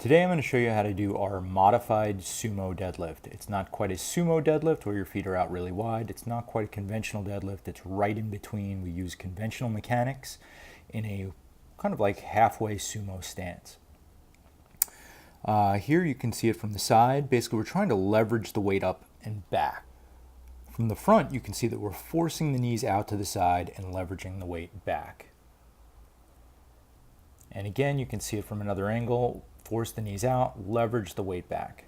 Today I'm going to show you how to do our modified sumo deadlift. It's not quite a sumo deadlift where your feet are out really wide. It's not quite a conventional deadlift. It's right in between. We use conventional mechanics in a kind of like halfway sumo stance. Here you can see it from the side. Basically, we're trying to leverage the weight up and back. From the front, you can see that we're forcing the knees out to the side and leveraging the weight back. And again, you can see it from another angle. Force the knees out, leverage the weight back.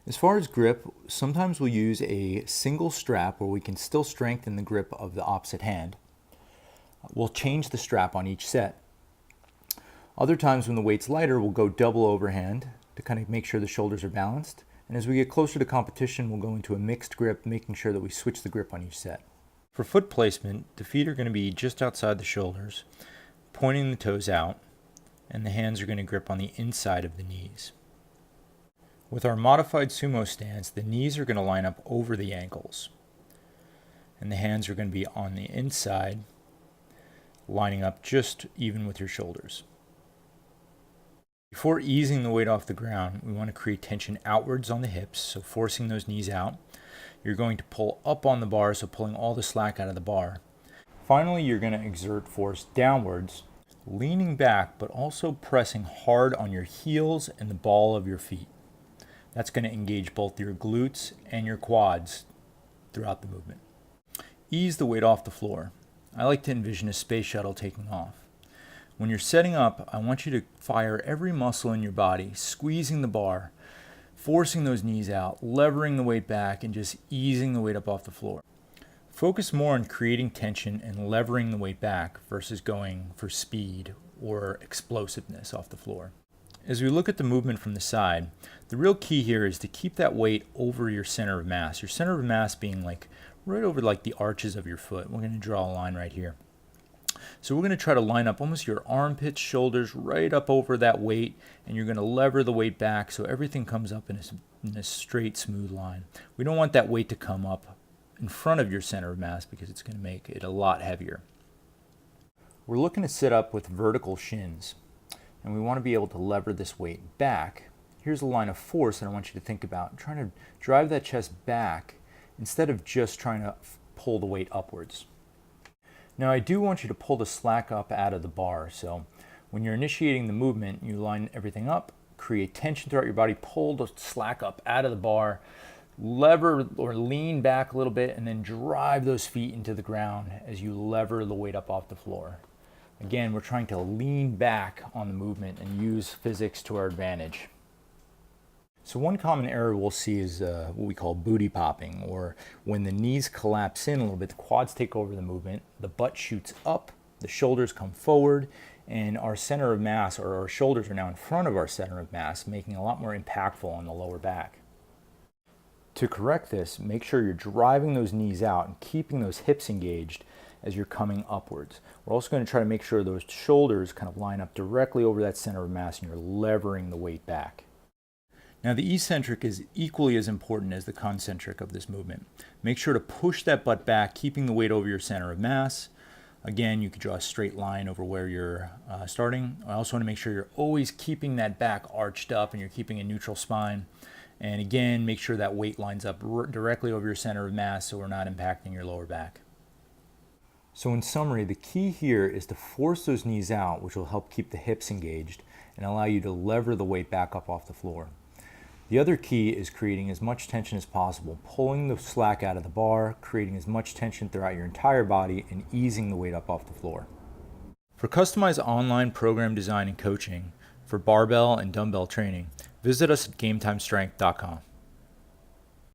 As far as grip, sometimes we'll use a single strap where we can still strengthen the grip of the opposite hand. We'll change the strap on each set. Other times when the weight's lighter, we'll go double overhand to kind of make sure the shoulders are balanced. And as we get closer to competition, we'll go into a mixed grip, making sure that we switch the grip on each set. For foot placement, the feet are going to be just outside the shoulders, pointing the toes out, and the hands are going to grip on the inside of the knees. With our modified sumo stance, the knees are going to line up over the ankles, and the hands are going to be on the inside, lining up just even with your shoulders. Before easing the weight off the ground, we want to create tension outwards on the hips, so forcing those knees out. You're going to pull up on the bar, so pulling all the slack out of the bar. Finally, you're going to exert force downwards, leaning back, but also pressing hard on your heels and the ball of your feet. That's going to engage both your glutes and your quads throughout the movement. Ease the weight off the floor. I like to envision a space shuttle taking off. When you're setting up, I want you to fire every muscle in your body, squeezing the bar, forcing those knees out, levering the weight back, and just easing the weight up off the floor. Focus more on creating tension and levering the weight back versus going for speed or explosiveness off the floor. As we look at the movement from the side, the real key here is to keep that weight over your center of mass. Your center of mass being like right over like the arches of your foot. We're going to draw a line right here. So we're going to try to line up almost your armpits, shoulders right up over that weight, and you're going to lever the weight back so everything comes up in a straight, smooth line. We don't want that weight to come up in front of your center of mass because it's going to make it a lot heavier. We're looking to sit up with vertical shins, and we want to be able to lever this weight back. Here's a line of force that I want you to think about. I'm trying to drive that chest back instead of just trying to pull the weight upwards. Now I do want you to pull the slack up out of the bar, so when you're initiating the movement, you line everything up, create tension throughout your body, pull the slack up out of the bar, lever or lean back a little bit, and then drive those feet into the ground as you lever the weight up off the floor. Again, we're trying to lean back on the movement and use physics to our advantage. So one common error we'll see is what we call booty popping, or when the knees collapse in a little bit, the quads take over the movement, the butt shoots up, the shoulders come forward, and our center of mass, or our shoulders, are now in front of our center of mass, making it a lot more impactful on the lower back. To correct this, make sure you're driving those knees out and keeping those hips engaged as you're coming upwards. We're also going to try to make sure those shoulders kind of line up directly over that center of mass and you're levering the weight back. Now the eccentric is equally as important as the concentric of this movement. Make sure to push that butt back, keeping the weight over your center of mass. Again, you could draw a straight line over where you're starting. I also want to make sure you're always keeping that back arched up and you're keeping a neutral spine. And again, make sure that weight lines up directly over your center of mass so we're not impacting your lower back. So in summary, the key here is to force those knees out, which will help keep the hips engaged and allow you to lever the weight back up off the floor. The other key is creating as much tension as possible, pulling the slack out of the bar, creating as much tension throughout your entire body, and easing the weight up off the floor. For customized online program design and coaching for barbell and dumbbell training, visit us at GameTimeStrength.com.